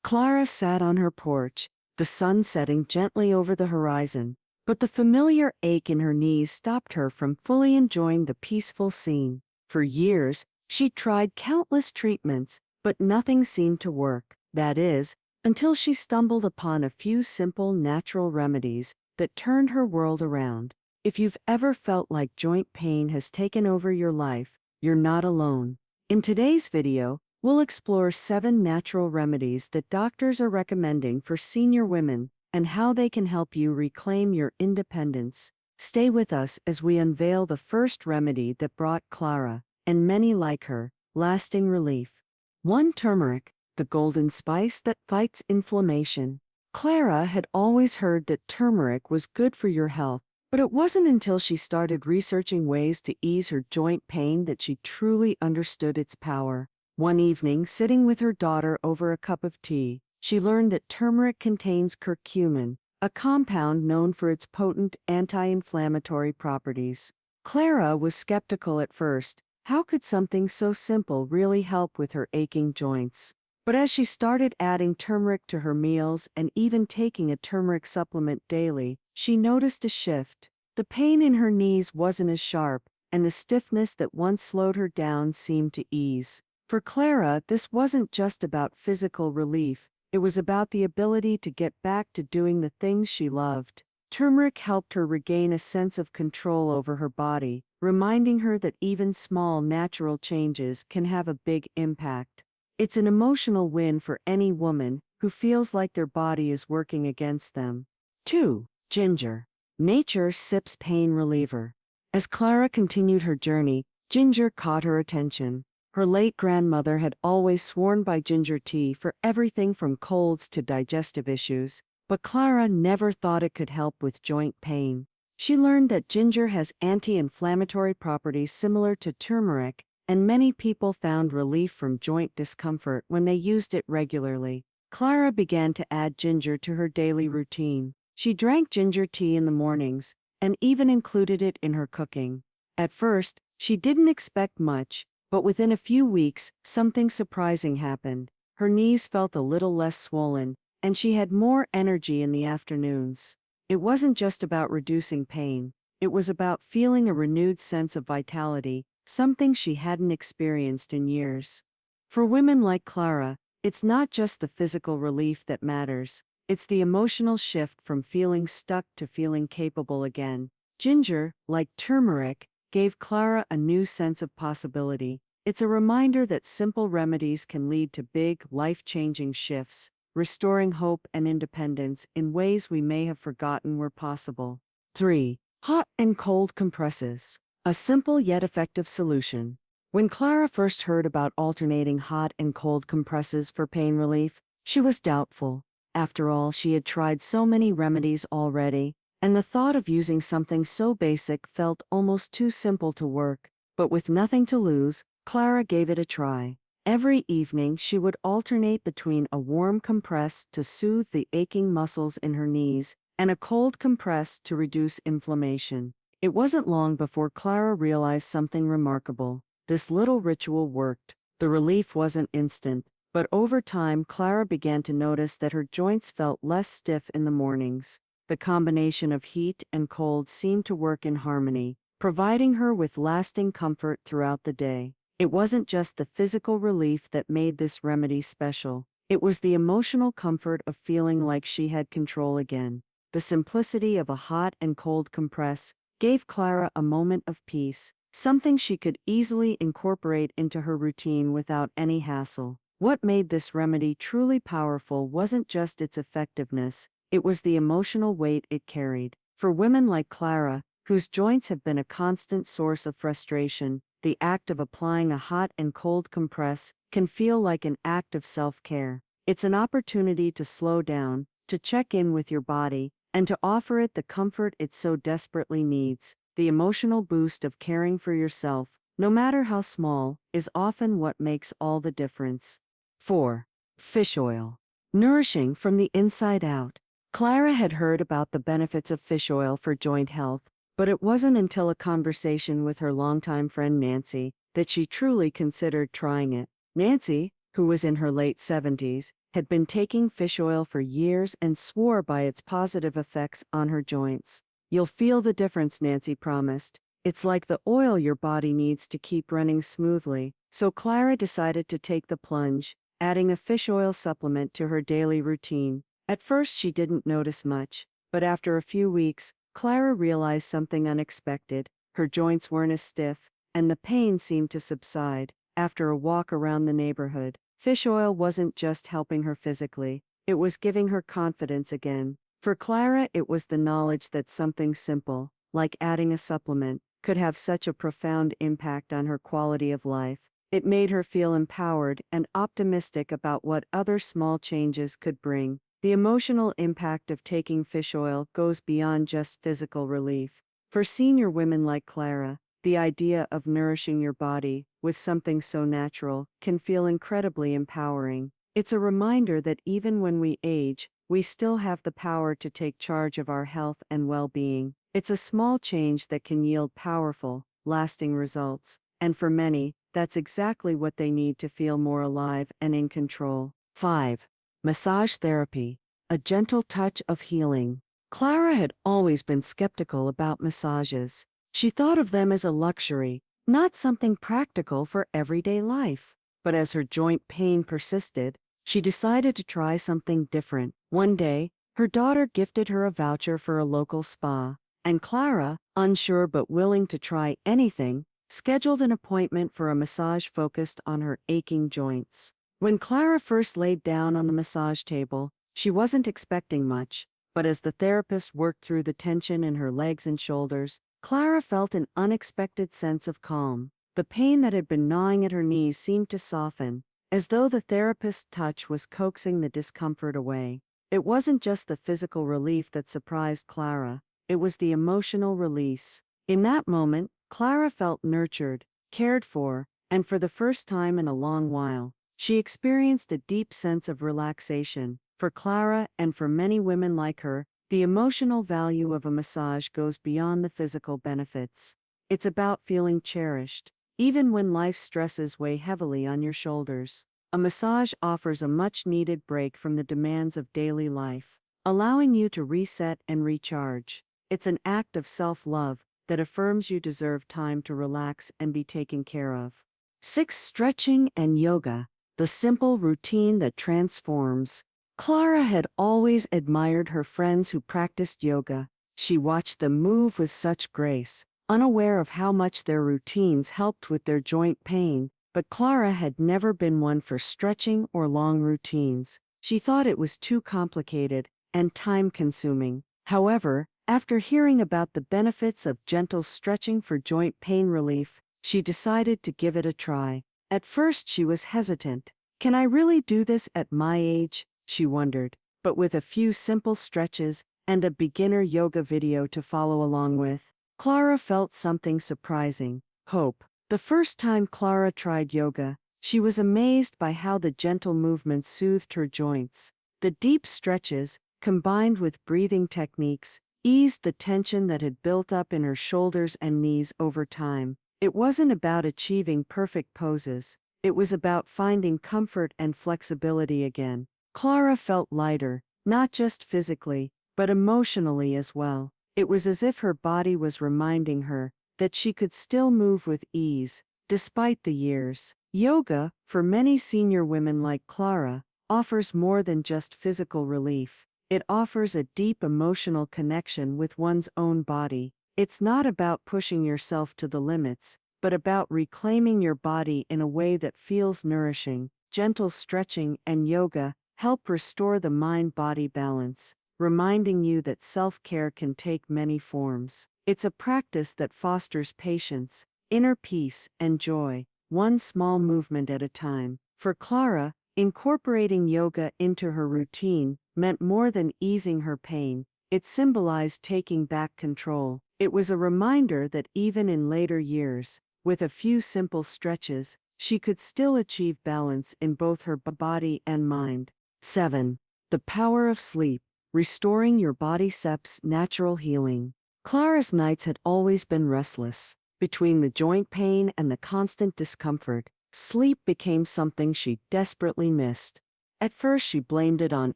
Clara sat on her porch, the sun setting gently over the horizon, but the familiar ache in her knees stopped her from fully enjoying the peaceful scene. For years, she'd tried countless treatments, but nothing seemed to work. That is, until she stumbled upon a few simple natural remedies that turned her world around. If you've ever felt like joint pain has taken over your life, you're not alone. In today's video, we'll explore 7 natural remedies that doctors are recommending for senior women and how they can help you reclaim your independence. Stay with us as we unveil the first remedy that brought Clara, and many like her, lasting relief. 1. Turmeric, the golden spice that fights inflammation. Clara had always heard that turmeric was good for your health, but it wasn't until she started researching ways to ease her joint pain that she truly understood its power. One evening, sitting with her daughter over a cup of tea, she learned that turmeric contains curcumin, a compound known for its potent anti-inflammatory properties. Clara was skeptical at first. How could something so simple really help with her aching joints? But as she started adding turmeric to her meals and even taking a turmeric supplement daily, she noticed a shift. The pain in her knees wasn't as sharp, and the stiffness that once slowed her down seemed to ease. For Clara, this wasn't just about physical relief, it was about the ability to get back to doing the things she loved. Turmeric helped her regain a sense of control over her body, reminding her that even small natural changes can have a big impact. It's an emotional win for any woman who feels like their body is working against them. 2. Ginger, nature's sips pain reliever. As Clara continued her journey, ginger caught her attention. Her late grandmother had always sworn by ginger tea for everything from colds to digestive issues, but Clara never thought it could help with joint pain. She learned that ginger has anti-inflammatory properties similar to turmeric, and many people found relief from joint discomfort when they used it regularly. Clara began to add ginger to her daily routine. She drank ginger tea in the mornings, and even included it in her cooking. At first, she didn't expect much, but within a few weeks, something surprising happened. Her knees felt a little less swollen, and she had more energy in the afternoons. It wasn't just about reducing pain, it was about feeling a renewed sense of vitality, something she hadn't experienced in years. For women like Clara, it's not just the physical relief that matters, it's the emotional shift from feeling stuck to feeling capable again. Ginger, like turmeric, gave Clara a new sense of possibility. It's a reminder that simple remedies can lead to big, life-changing shifts, restoring hope and independence in ways we may have forgotten were possible. 3. Hot and cold compresses. A simple yet effective solution. When Clara first heard about alternating hot and cold compresses for pain relief, she was doubtful. After all, she had tried so many remedies already, and the thought of using something so basic felt almost too simple to work. But with nothing to lose, Clara gave it a try. Every evening, she would alternate between a warm compress to soothe the aching muscles in her knees and a cold compress to reduce inflammation. It wasn't long before Clara realized something remarkable. This little ritual worked. The relief wasn't instant, but over time Clara began to notice that her joints felt less stiff in the mornings. The combination of heat and cold seemed to work in harmony, providing her with lasting comfort throughout the day. It wasn't just the physical relief that made this remedy special. It was the emotional comfort of feeling like she had control again. The simplicity of a hot and cold compress gave Clara a moment of peace, something she could easily incorporate into her routine without any hassle. What made this remedy truly powerful wasn't just its effectiveness, it was the emotional weight it carried. For women like Clara, whose joints have been a constant source of frustration, the act of applying a hot and cold compress can feel like an act of self-care. It's an opportunity to slow down, to check in with your body, and to offer it the comfort it so desperately needs. The emotional boost of caring for yourself, no matter how small, is often what makes all the difference. 4. Fish oil. Nourishing from the inside out. Clara had heard about the benefits of fish oil for joint health, but it wasn't until a conversation with her longtime friend Nancy that she truly considered trying it. Nancy, who was in her late 70s, had been taking fish oil for years and swore by its positive effects on her joints. "You'll feel the difference," Nancy promised. "It's like the oil your body needs to keep running smoothly." So Clara decided to take the plunge, adding a fish oil supplement to her daily routine. At first she didn't notice much, but after a few weeks, Clara realized something unexpected. Her joints weren't as stiff, and the pain seemed to subside. After a walk around the neighborhood, fish oil wasn't just helping her physically, it was giving her confidence again. For Clara, it was the knowledge that something simple, like adding a supplement, could have such a profound impact on her quality of life. It made her feel empowered and optimistic about what other small changes could bring. The emotional impact of taking fish oil goes beyond just physical relief. For senior women like Clara, the idea of nourishing your body with something so natural can feel incredibly empowering. It's a reminder that even when we age, we still have the power to take charge of our health and well-being. It's a small change that can yield powerful, lasting results. And for many, that's exactly what they need to feel more alive and in control. 5. Massage therapy, a gentle touch of healing. Clara had always been skeptical about massages. She thought of them as a luxury, not something practical for everyday life. But as her joint pain persisted, she decided to try something different. One day, her daughter gifted her a voucher for a local spa, and Clara, unsure but willing to try anything, scheduled an appointment for a massage focused on her aching joints. When Clara first laid down on the massage table, she wasn't expecting much, but as the therapist worked through the tension in her legs and shoulders, Clara felt an unexpected sense of calm. The pain that had been gnawing at her knees seemed to soften, as though the therapist's touch was coaxing the discomfort away. It wasn't just the physical relief that surprised Clara, it was the emotional release. In that moment, Clara felt nurtured, cared for, and for the first time in a long while, she experienced a deep sense of relaxation. For Clara, and for many women like her, the emotional value of a massage goes beyond the physical benefits. It's about feeling cherished, even when life stresses weigh heavily on your shoulders. A massage offers a much-needed break from the demands of daily life, allowing you to reset and recharge. It's an act of self-love that affirms you deserve time to relax and be taken care of. 6. Stretching and yoga, the simple routine that transforms. Clara had always admired her friends who practiced yoga. She watched them move with such grace, unaware of how much their routines helped with their joint pain. But Clara had never been one for stretching or long routines. She thought it was too complicated and time-consuming. However, after hearing about the benefits of gentle stretching for joint pain relief, she decided to give it a try. At first she was hesitant. "Can I really do this at my age?" she wondered. But with a few simple stretches and a beginner yoga video to follow along with, Clara felt something surprising: hope. The first time Clara tried yoga, she was amazed by how the gentle movements soothed her joints. The deep stretches, combined with breathing techniques, eased the tension that had built up in her shoulders and knees over time. It wasn't about achieving perfect poses, it was about finding comfort and flexibility again. Clara felt lighter, not just physically, but emotionally as well. It was as if her body was reminding her that she could still move with ease, despite the years. Yoga, for many senior women like Clara, offers more than just physical relief. It offers a deep emotional connection with one's own body. It's not about pushing yourself to the limits, but about reclaiming your body in a way that feels nourishing. Gentle stretching and yoga help restore the mind-body balance, reminding you that self-care can take many forms. It's a practice that fosters patience, inner peace, and joy, one small movement at a time. For Clara, incorporating yoga into her routine meant more than easing her pain. It symbolized taking back control. It was a reminder that even in later years, with a few simple stretches, she could still achieve balance in both her body and mind. 7. The power of sleep, restoring your body's natural healing. Clara's nights had always been restless. Between the joint pain and the constant discomfort, sleep became something she desperately missed. At first she blamed it on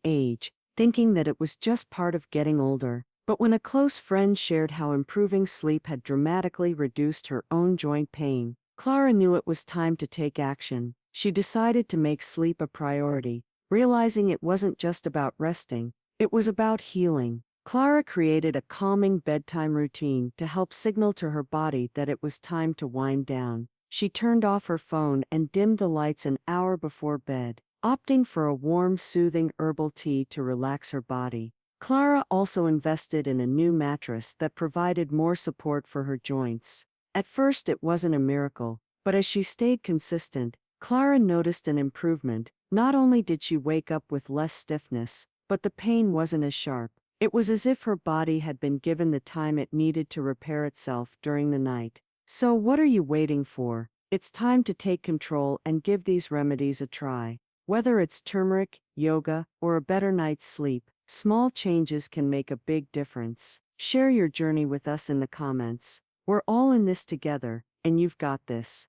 age, thinking that it was just part of getting older. But when a close friend shared how improving sleep had dramatically reduced her own joint pain, Clara knew it was time to take action. She decided to make sleep a priority, realizing it wasn't just about resting, it was about healing. Clara created a calming bedtime routine to help signal to her body that it was time to wind down. She turned off her phone and dimmed the lights an hour before bed, opting for a warm, soothing herbal tea to relax her body. Clara also invested in a new mattress that provided more support for her joints. At first it wasn't a miracle, but as she stayed consistent, Clara noticed an improvement. Not only did she wake up with less stiffness, but the pain wasn't as sharp. It was as if her body had been given the time it needed to repair itself during the night. So what are you waiting for? It's time to take control and give these remedies a try. Whether it's turmeric, yoga, or a better night's sleep, small changes can make a big difference. Share your journey with us in the comments. We're all in this together, and you've got this.